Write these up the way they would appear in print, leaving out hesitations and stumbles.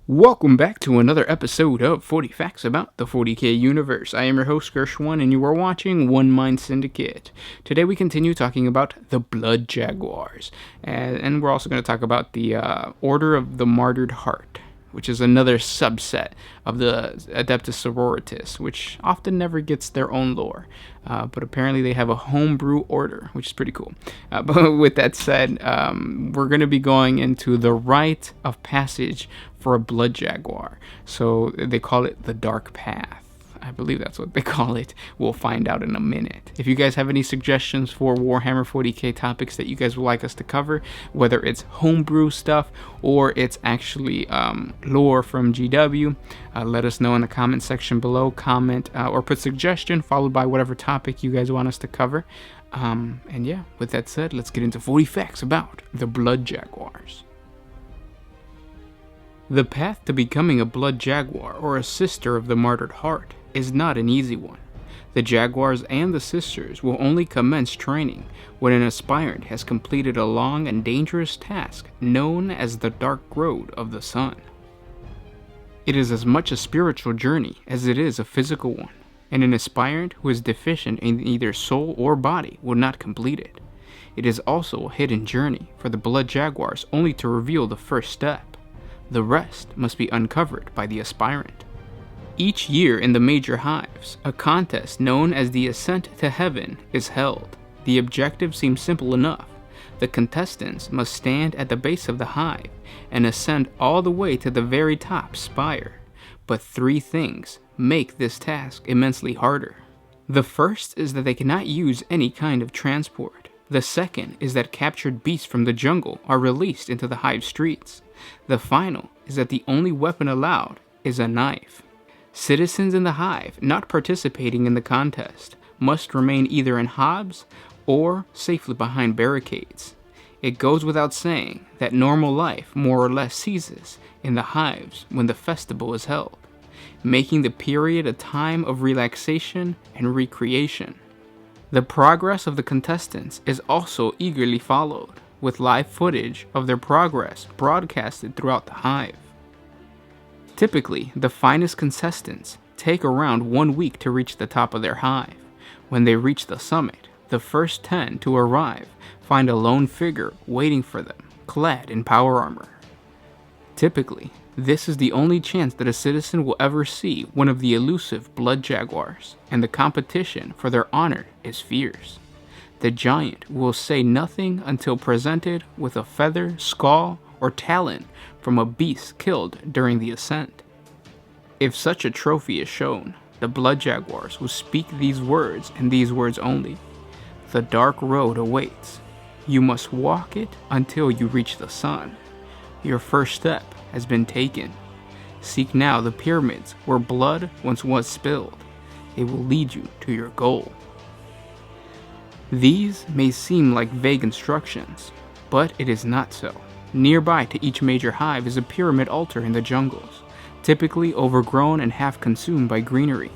Welcome back to another episode of 40 Facts About the 40K Universe. I am your host, Gershwin, and you are watching One Mind Syndicate. Today we continue talking about the Blood Jaguars, and we're also going to talk about the Order of the Martyred Heart, which is another subset of the Adeptus Sororitas, which often never gets their own lore. But apparently they have a homebrew order, which is pretty cool. But with that said, we're going to be going into the rite of passage for a blood jaguar. So they call it the Dark Path. I believe that's what they call it. We'll find out in a minute. If you guys have any suggestions for Warhammer 40K topics that you guys would like us to cover, whether it's homebrew stuff or it's actually lore from GW, let us know in the comment section below. Comment or put suggestion followed by whatever topic you guys want us to cover. And yeah, with that said, let's get into 40 facts about the Blood Jaguars. The path to becoming a Blood Jaguar, or a Sister of the Martyred Heart, is not an easy one. The Jaguars and the Sisters will only commence training when an aspirant has completed a long and dangerous task known as the Dark Road of the Sun. It is as much a spiritual journey as it is a physical one, and an aspirant who is deficient in either soul or body will not complete it. It is also a hidden journey for the Blood Jaguars only to reveal the first step. The rest must be uncovered by the aspirant. Each year in the major hives, a contest known as the Ascent to Heaven is held. The objective seems simple enough. The contestants must stand at the base of the hive and ascend all the way to the very top spire. But three things make this task immensely harder. The first is that they cannot use any kind of transport. The second is that captured beasts from the jungle are released into the hive streets. The final is that the only weapon allowed is a knife. Citizens in the hive not participating in the contest must remain either in hobs or safely behind barricades. It goes without saying that normal life more or less ceases in the hives when the festival is held, making the period a time of relaxation and recreation. The progress of the contestants is also eagerly followed, with live footage of their progress broadcasted throughout the hive. Typically, the finest contestants take around 1 week to reach the top of their hive. When they reach the summit, the first 10 to arrive find a lone figure waiting for them, clad in power armor. Typically, this is the only chance that a citizen will ever see one of the elusive Blood Jaguars, and the competition for their honor is fierce. The giant will say nothing until presented with a feather, skull, or talon from a beast killed during the ascent. If such a trophy is shown, the Blood Jaguars will speak these words and these words only. The dark road awaits. You must walk it until you reach the sun. Your first step has been taken. Seek now the pyramids where blood once was spilled. They will lead you to your goal. These may seem like vague instructions, but it is not so. Nearby to each major hive is a pyramid altar in the jungles, typically overgrown and half consumed by greenery.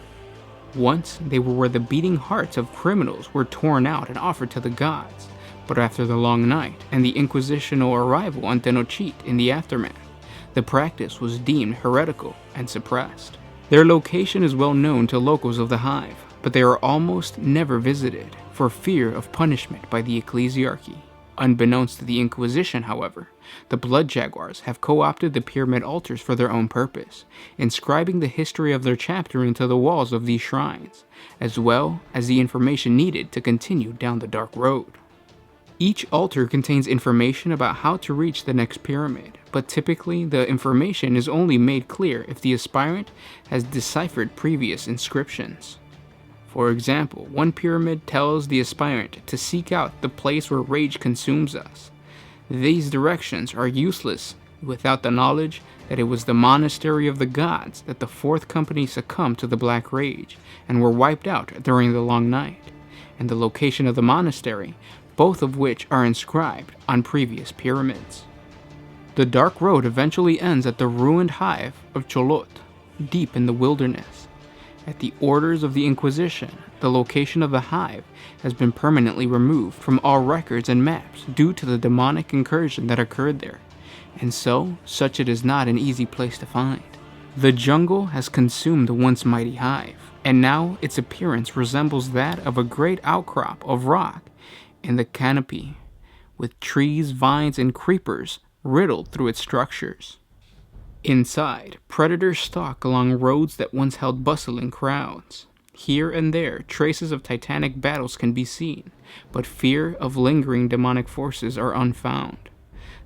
Once they were where the beating hearts of criminals were torn out and offered to the gods, but after the long night and the inquisitional arrival on Tenochtitlan in the aftermath, the practice was deemed heretical and suppressed. Their location is well known to locals of the hive, but they are almost never visited for fear of punishment by the ecclesiarchy. Unbeknownst to the Inquisition, however, the Blood Jaguars have co-opted the pyramid altars for their own purpose, inscribing the history of their chapter into the walls of these shrines, as well as the information needed to continue down the dark road. Each altar contains information about how to reach the next pyramid, but typically the information is only made clear if the aspirant has deciphered previous inscriptions. For example, one pyramid tells the aspirant to seek out the place where rage consumes us. These directions are useless without the knowledge that it was the monastery of the gods that the Fourth Company succumbed to the Black Rage and were wiped out during the Long Night, and the location of the monastery, both of which are inscribed on previous pyramids. The Dark Road eventually ends at the ruined hive of Cholot, deep in the wilderness. At the orders of the Inquisition, the location of the hive has been permanently removed from all records and maps due to the demonic incursion that occurred there, and so such it is not an easy place to find. The jungle has consumed the once mighty hive, and now its appearance resembles that of a great outcrop of rock in the canopy, with trees, vines, and creepers riddled through its structures. Inside, predators stalk along roads that once held bustling crowds. Here and there, traces of titanic battles can be seen, but fear of lingering demonic forces are unfound.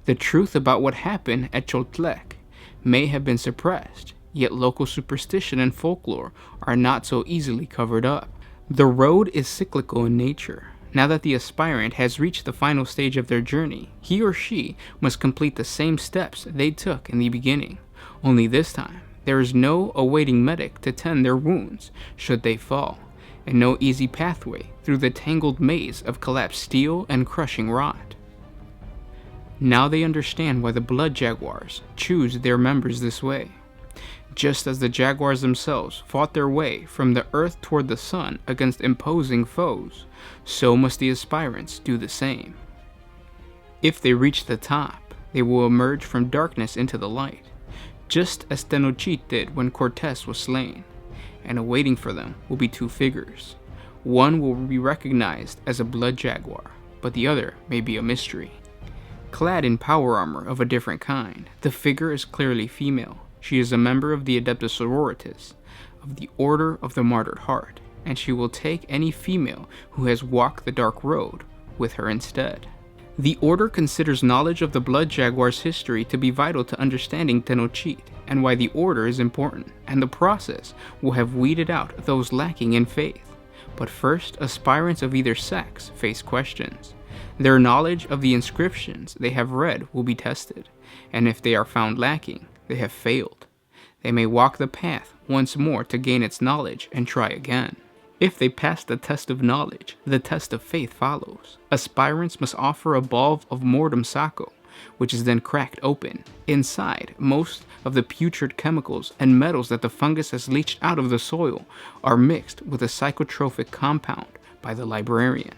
The truth about what happened at Choltlek may have been suppressed, yet local superstition and folklore are not so easily covered up. The road is cyclical in nature. Now that the aspirant has reached the final stage of their journey, he or she must complete the same steps they took in the beginning. Only this time, there is no awaiting medic to tend their wounds should they fall, and no easy pathway through the tangled maze of collapsed steel and crushing rot. Now they understand why the Blood Jaguars choose their members this way. Just as the Jaguars themselves fought their way from the earth toward the sun against imposing foes, so must the aspirants do the same. If they reach the top, they will emerge from darkness into the light, just as Tenochtitlan did when Cortés was slain, and awaiting for them will be two figures. One will be recognized as a Blood Jaguar, but the other may be a mystery. Clad in power armor of a different kind, the figure is clearly female. She is a member of the Adeptus Sororitas, of the Order of the Martyred Heart, and she will take any female who has walked the dark road with her instead. The Order considers knowledge of the Blood Jaguar's history to be vital to understanding Tenochtitlan, and why the Order is important, and the process will have weeded out those lacking in faith. But first, aspirants of either sex face questions. Their knowledge of the inscriptions they have read will be tested, and if they are found lacking, they have failed. They may walk the path once more to gain its knowledge and try again. If they pass the test of knowledge, the test of faith follows. Aspirants must offer a ball of mortem sacco, which is then cracked open. Inside, most of the putrid chemicals and metals that the fungus has leached out of the soil are mixed with a psychotropic compound by the librarian.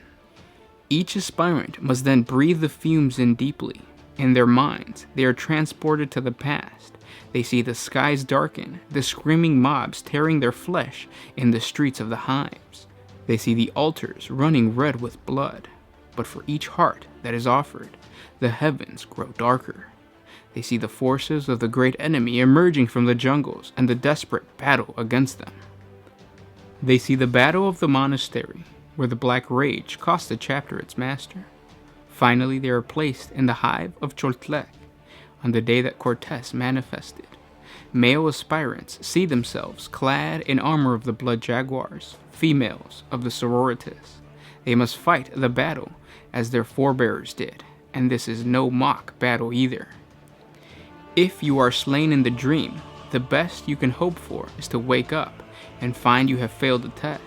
Each aspirant must then breathe the fumes in deeply. In their minds, they are transported to the past. They see the skies darken, the screaming mobs tearing their flesh in the streets of the hives. They see the altars running red with blood. But for each heart that is offered, the heavens grow darker. They see the forces of the great enemy emerging from the jungles and the desperate battle against them. They see the battle of the monastery, where the Black Rage cost the chapter its master. Finally, they are placed in the hive of Choltlek on the day that Cortés manifested. Male aspirants see themselves clad in armor of the Blood Jaguars, females of the Sororitas. They must fight the battle as their forebears did, and this is no mock battle either. If you are slain in the dream, the best you can hope for is to wake up and find you have failed the test.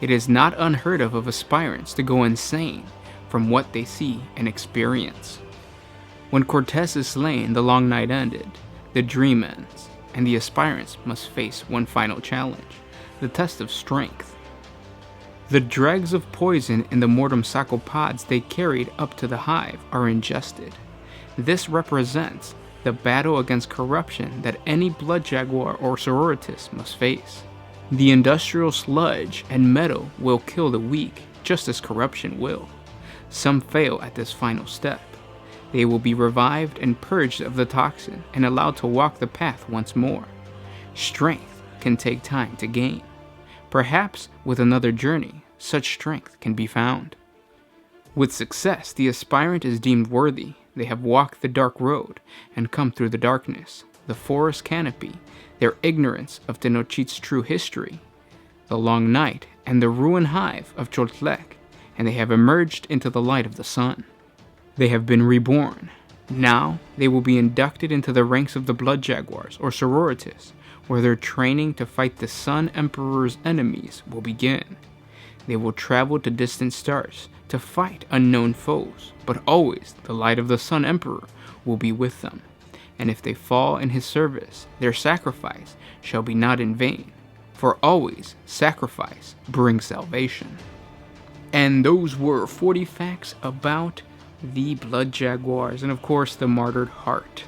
It is not unheard of aspirants to go insane from what they see and experience. When Cortés is slain, the long night ended, the dream ends, and the aspirants must face one final challenge, the test of strength. The dregs of poison in the mortem sacco pods they carried up to the hive are ingested. This represents the battle against corruption that any Blood Jaguar or Sororitas must face. The industrial sludge and metal will kill the weak, just as corruption will. Some fail at this final step. They will be revived and purged of the toxin and allowed to walk the path once more. Strength can take time to gain. Perhaps with another journey, such strength can be found. With success, the aspirant is deemed worthy. They have walked the dark road and come through the darkness, the forest canopy, their ignorance of Tenochtitlan's true history, the long night, and the ruined hive of Choltlek, and they have emerged into the light of the sun. They have been reborn. Now they will be inducted into the ranks of the Blood Jaguars or Sororitas, where their training to fight the Sun Emperor's enemies will begin. They will travel to distant stars to fight unknown foes, but always the light of the Sun Emperor will be with them. And if they fall in his service, their sacrifice shall be not in vain, for always sacrifice brings salvation. And those were 40 facts about the Blood Jaguars, and of course the Martyred Heart.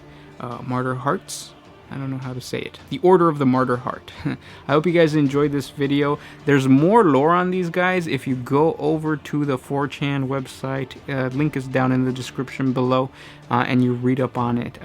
Martyr Hearts? I don't know how to say it. The Order of the Martyr Heart. I hope you guys enjoyed this video. There's more lore on these guys if you go over to the 4chan website. Link is down in the description below, and you read up on it.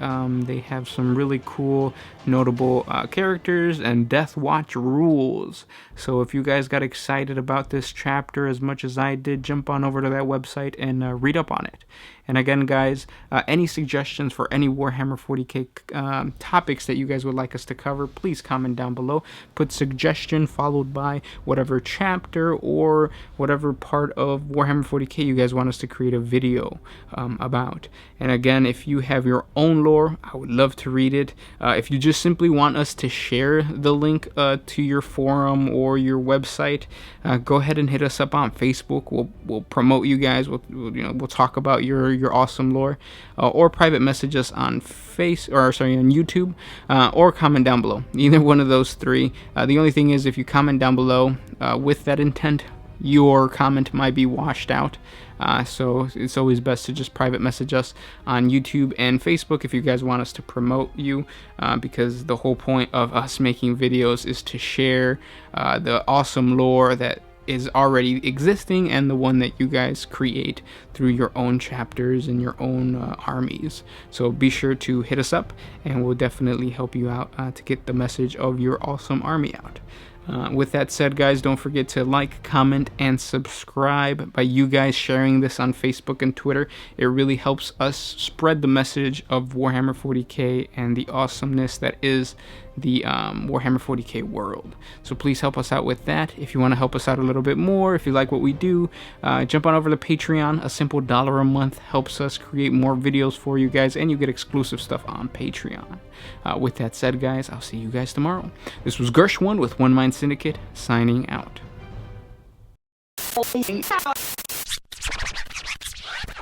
They have some really cool, notable characters and Death Watch rules. So if you guys got excited about this chapter as much as I did, jump on over to that website and read up on it. And again, guys, any suggestions for any Warhammer 40K topics that you guys would like us to cover, please comment down below. Put suggestion followed by whatever chapter or whatever part of Warhammer 40K you guys want us to create a video about. And again, if you have your own lore, I would love to read it. If you just simply want us to share the link to your forum or your website, go ahead and hit us up on Facebook. We'll promote you guys. We'll talk about your awesome lore, or private message us on on YouTube, or comment down below. Either one of those three. The only thing is, if you comment down below with that intent, your comment might be washed out. So it's always best to just private message us on YouTube and Facebook if you guys want us to promote you, because the whole point of us making videos is to share the awesome lore that is already existing and the one that you guys create through your own chapters and your own armies. So be sure to hit us up and we'll definitely help you out to get the message of your awesome army out. With that said, guys, don't forget to like, comment, and subscribe. By you guys sharing this on Facebook and Twitter, it really helps us spread the message of Warhammer 40K and the awesomeness that is the Warhammer 40K world. So please help us out with that. If you want to help us out a little bit more, if you like what we do, jump on over to Patreon. A simple $1 a month helps us create more videos for you guys, and you get exclusive stuff on Patreon. With that said, guys, I'll see you guys tomorrow. This was Gersh1 with One Mind Syndicate, signing out.